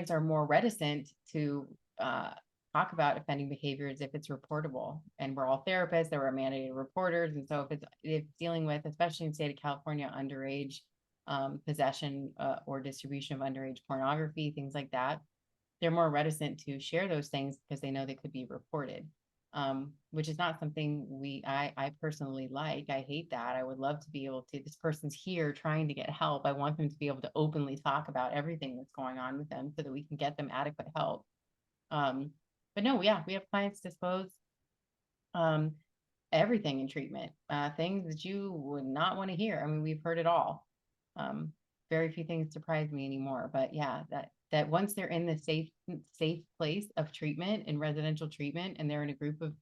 are more reticent to talk about offending behaviors if it's reportable. And we're all therapists, there are mandated reporters. And so if dealing with, especially in the state of California, underage possession or distribution of underage pornography, things like that, they're more reticent to share those things because they know they could be reported. Which is not something I personally like. I hate that. I would love to be able to, this person's here trying to get help. I want them to be able to openly talk about everything that's going on with them so that we can get them adequate help. But no, yeah, we have clients disclose everything in treatment, things that you would not want to hear. I mean, we've heard it all. Very few things surprise me anymore, but yeah, that once they're in the safe place of treatment and residential treatment, and they're in a group of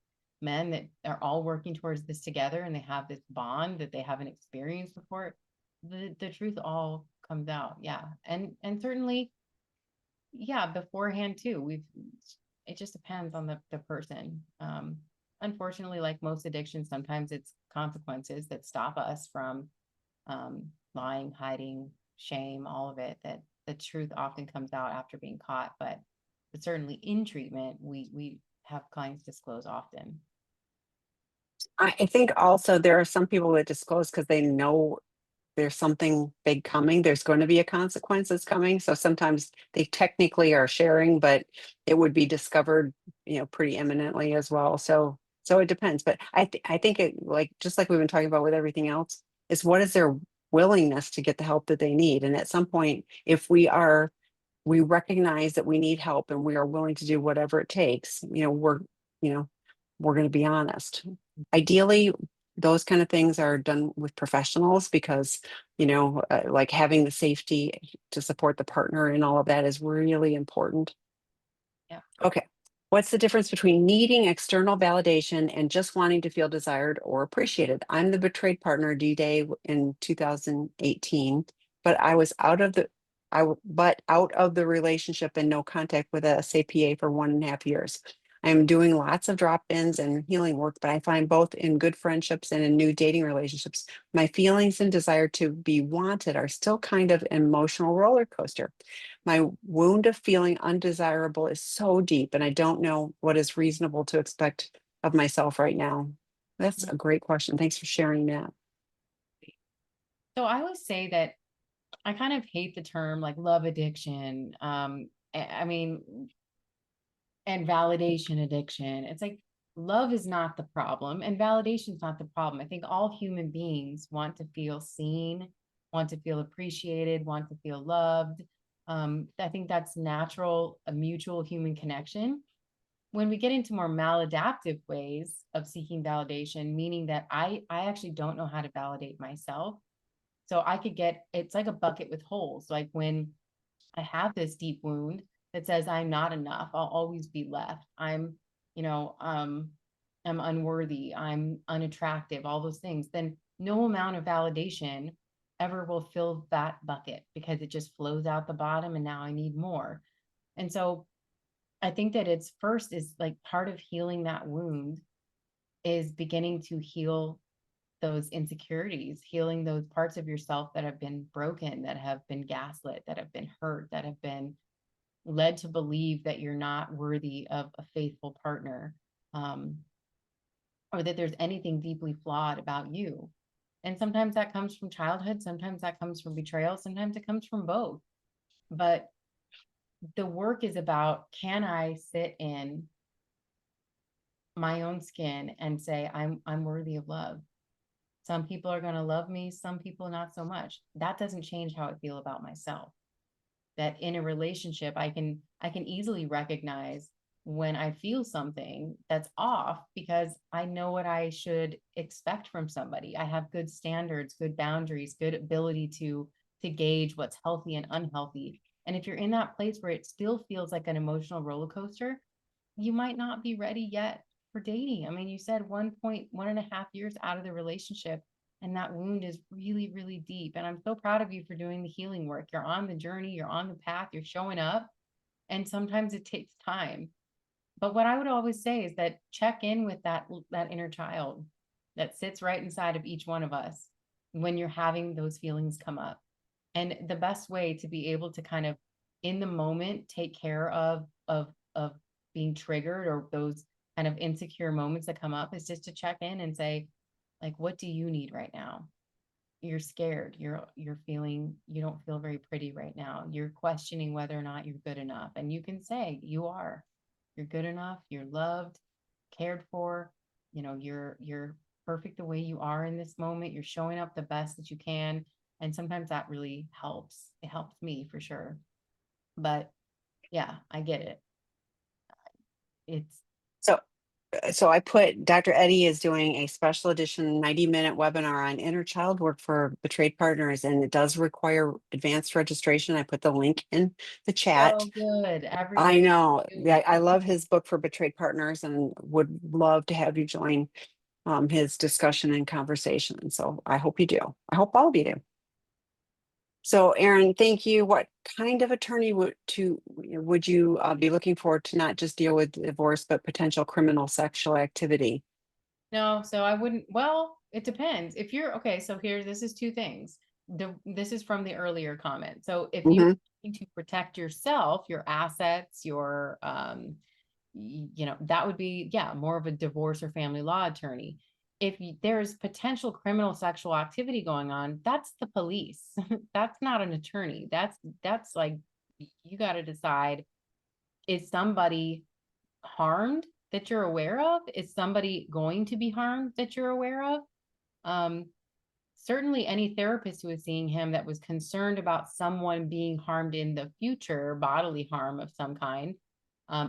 men that are all working towards this together, and they have this bond that they haven't experienced before, the truth all comes out. Yeah. And certainly, yeah, beforehand too, it just depends on the person. Unfortunately, like most addictions, sometimes it's consequences that stop us from lying, hiding, shame, all of it, that the truth often comes out after being caught. But certainly in treatment, we have clients disclose often. I think also there are some people that disclose because they know there's something big coming. There's going to be a consequence that's coming. So sometimes they technically are sharing, but it would be discovered, pretty imminently as well. So it depends. But I think it, like, just like we've been talking about with everything else, is what is their willingness to get the help that they need. And at some point, if we recognize that we need help and we are willing to do whatever it takes, you know, we're going to be honest. Ideally, those kind of things are done with professionals because, like having the safety to support the partner and all of that is really important. Yeah. Okay. What's the difference between needing external validation and just wanting to feel desired or appreciated? I'm the betrayed partner D-Day in 2018, but out of the relationship and no contact with a SAPA for 1.5 years. I'm doing lots of drop-ins and healing work, but I find both in good friendships and in new dating relationships, my feelings and desire to be wanted are still kind of an emotional roller coaster. My wound of feeling undesirable is so deep, and I don't know what is reasonable to expect of myself right now. That's a great question. Thanks for sharing that. So I would say that I kind of hate the term like love addiction. I mean, and validation addiction. It's like love is not the problem and validation is not the problem. I think all human beings want to feel seen, want to feel appreciated, want to feel loved. I think that's natural, a mutual human connection. When we get into more maladaptive ways of seeking validation, meaning that I actually don't know how to validate myself. So I could get, it's like a bucket with holes. Like when I have this deep wound that says I'm not enough, I'll always be left. You know, I'm unworthy, I'm unattractive, all those things. Then no amount of validation ever will fill that bucket because it just flows out the bottom and now I need more. And so I think that it's first is like part of healing that wound is beginning to heal those insecurities, healing those parts of yourself that have been broken, that have been gaslit, that have been hurt, that have been led to believe that you're not worthy of a faithful partner, um, or that there's anything deeply flawed about you. And sometimes that comes from childhood, sometimes that comes from betrayal, sometimes it comes from both. But the work is about, can I sit in my own skin and say I'm worthy of love? Some people are going to love me, some people not so much. That doesn't change how I feel about myself. That in a relationship, I can easily recognize when I feel something that's off because I know what I should expect from somebody. I have good standards, good boundaries, good ability to gauge what's healthy and unhealthy. And if you're in that place where it still feels like an emotional roller coaster, you might not be ready yet for dating. I mean, you said 1.1.5 years out of the relationship, and that wound is really, really deep. And I'm so proud of you for doing the healing work. You're on the journey, you're on the path, you're showing up. And sometimes it takes time. But what I would always say is that check in with that inner child that sits right inside of each one of us when you're having those feelings come up. And the best way to be able to kind of in the moment take care of being triggered or those kind of insecure moments that come up is just to check in and say, like, what do you need right now? You're scared, you're feeling, you don't feel very pretty right now, you're questioning whether or not you're good enough, and you can say you're good enough, you're loved, cared for, you know, you're perfect the way you are in this moment, you're showing up the best that you can. And sometimes that really helps. It helps me for sure. But yeah, I get it. It's So, so I put Dr. Eddie is doing a special edition 90-minute webinar on inner child work for betrayed partners, and it does require advanced registration. I put the link in the chat. so good. I Everybody know. do Yeah, it. I love his book for betrayed partners and would love to have you join his discussion and conversation. And so I hope you do. I hope all of you do. So, Erin, thank you. What kind of attorney would you be looking for to not just deal with divorce, but potential criminal sexual activity? No, so I wouldn't. Well, it depends. If you're okay, so here, this is two things. This is from the earlier comment. So if you Hmm. need to protect yourself, your assets, your you know, that would be, yeah, more of a divorce or family law attorney. If there's potential criminal sexual activity going on, that's the police. That's not an attorney. That's like, you got to decide, is somebody harmed that you're aware of? Is somebody going to be harmed that you're aware of? Um, Certainly any therapist who was seeing him that was concerned about someone being harmed in the future, bodily harm of some kind,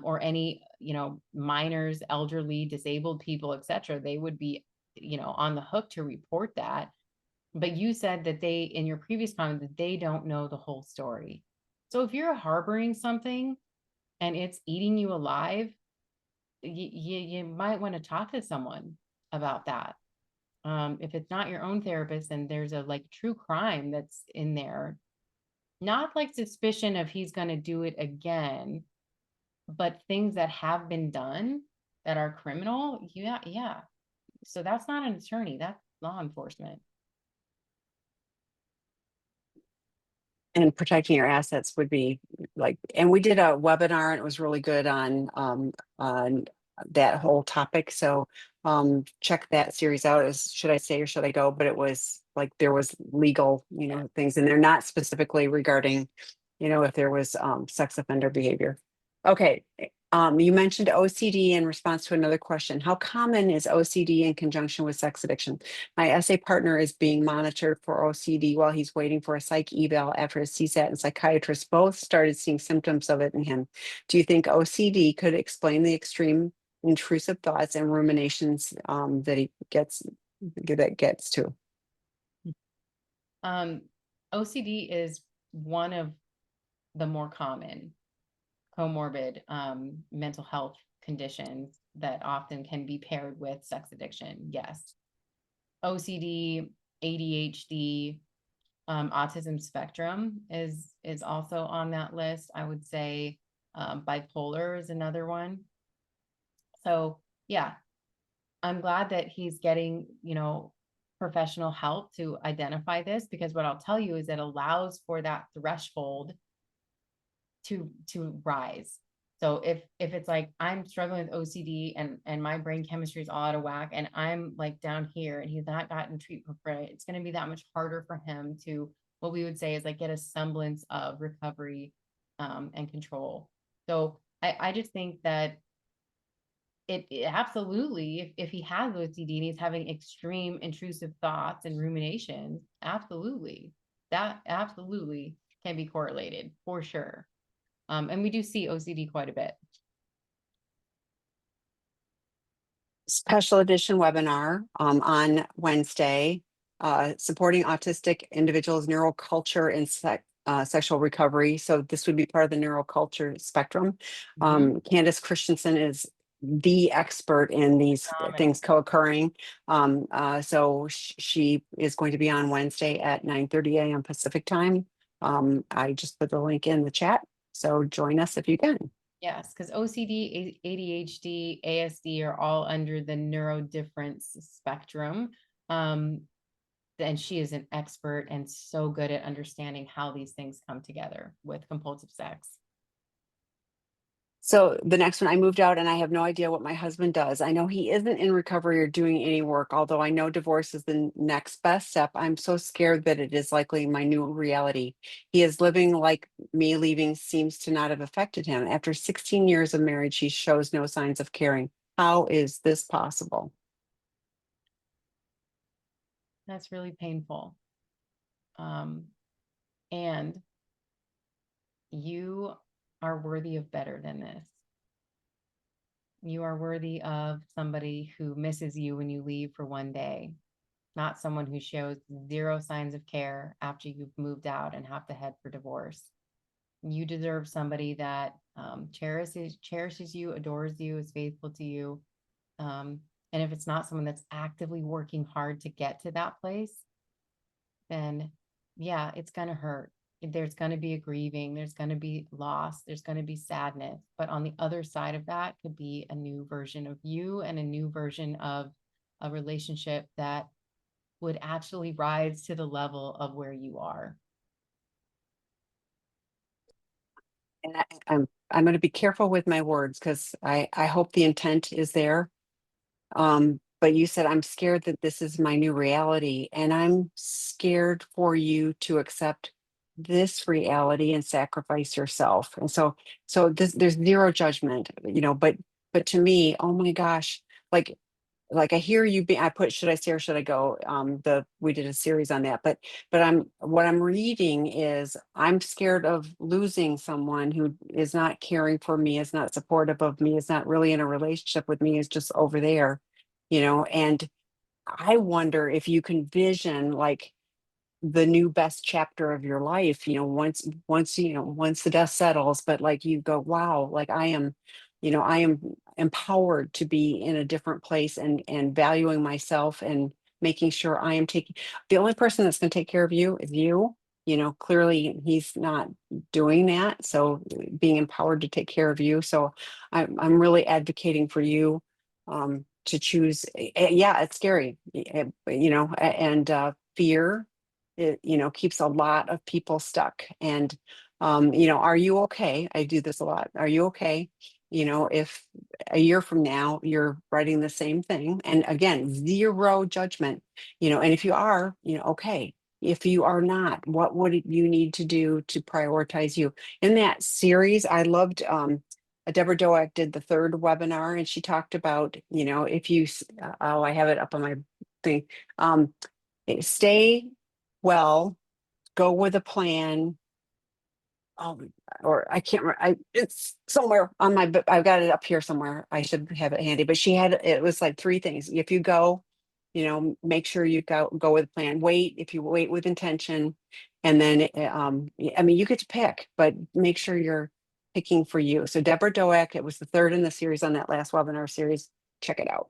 or any, you know, minors, elderly, disabled people, etc., they would be, you know, on the hook to report that. But you said that they, in your previous comment, that they don't know the whole story. So if you're harboring something and it's eating you alive, you might want to talk to someone about that. If it's not your own therapist and there's a like true crime that's in there, not like suspicion of he's going to do it again, but things that have been done that are criminal. Yeah, yeah. So that's not an attorney, that's law enforcement. And protecting your assets would be like, and we did a webinar and it was really good on that whole topic. So check that series out. As should I say or should I go? But it was like there was legal, things, and they're not specifically regarding, if there was sex offender behavior. Okay. You mentioned OCD in response to another question. How common is OCD in conjunction with sex addiction? My SA partner is being monitored for OCD while he's waiting for a psych eval after his CSAT and psychiatrist both started seeing symptoms of it in him. Do you think OCD could explain the extreme intrusive thoughts and ruminations that he gets to? OCD is one of the more common comorbid mental health conditions that often can be paired with sex addiction. Yes. OCD, ADHD, autism spectrum is also on that list. I would say bipolar is another one. So yeah, I'm glad that he's getting, professional help to identify this, because what I'll tell you is it allows for that threshold to rise. So if it's like I'm struggling with OCD and my brain chemistry is all out of whack and I'm like down here and he's not gotten treatment for it, it's going to be that much harder for him to, what we would say is like get a semblance of recovery and control. So I just think that it absolutely, if he has OCD and he's having extreme intrusive thoughts and ruminations, absolutely, that absolutely can be correlated for sure. And we do see OCD quite a bit. Special edition webinar on Wednesday, supporting autistic individuals' neuroculture and sexual recovery. So this would be part of the neuroculture spectrum. Candace Christensen is the expert in these things co-occurring. So she is going to be on Wednesday at 9:30 a.m. Pacific time. I just put the link in the chat. So join us if you can. Yes, because OCD, ADHD, ASD are all under the neurodifference spectrum. And she is an expert and so good at understanding how these things come together with compulsive sex. So the next one, I moved out and I have no idea what my husband does. I know he isn't in recovery or doing any work, although I know divorce is the next best step. I'm so scared that it is likely my new reality. He is living like me leaving seems to not have affected him. After 16 years of marriage, he shows no signs of caring. How is this possible? That's really painful. And you are worthy of better than this. You are worthy of somebody who misses you when you leave for one day, not someone who shows zero signs of care after you've moved out and have to head for divorce. You deserve somebody that cherishes you, adores you, is faithful to you. And if it's not someone that's actively working hard to get to that place, then yeah, it's going to hurt. There's going to be a grieving, there's going to be loss, there's going to be sadness. But on the other side of that could be a new version of you and a new version of a relationship that would actually rise to the level of where you are. And I'm going to be careful with my words because I hope the intent is there. But you said I'm scared that this is my new reality, and I'm scared for you to accept this reality and sacrifice yourself. And so there's zero judgment, but to me, oh my gosh, like I hear you I put should I stay or should I go? We did a series on that, but what I'm reading is I'm scared of losing someone who is not caring for me, is not supportive of me, is not really in a relationship with me, is just over there, and I wonder if you can vision like the new best chapter of your life, once the dust settles, but like you go, wow, like I am empowered to be in a different place and valuing myself and making sure I am taking the only person that's going to take care of you is you. Clearly he's not doing that. So being empowered to take care of you. So I'm really advocating for you to choose. Yeah, it's scary, and fear keeps a lot of people stuck. And are you okay? I do this a lot. Are you okay? If a year from now you're writing the same thing, and again, zero judgment, and if you are, okay. If you are not, what would you need to do to prioritize you? In that series, I loved Deborah Doak did the third webinar, and she talked about, if you, oh, I have it up on my thing. Stay well, go with a plan. Oh, or I can't remember. It's somewhere on my, but I've got it up here somewhere. I should have it handy. But she had, it was like three things. If you go, make sure you go with a plan. Wait, if you wait with intention, and then, I mean, you get to pick, but make sure you're picking for you. So Deborah Doak, it was the third in the series on that last webinar series. Check it out.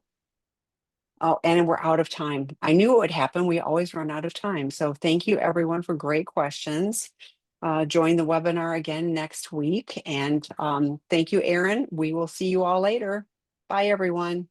Oh, and we're out of time. I knew it would happen. We always run out of time. So thank you everyone for great questions. Join the webinar again next week. And thank you, Erin. We will see you all later. Bye, everyone.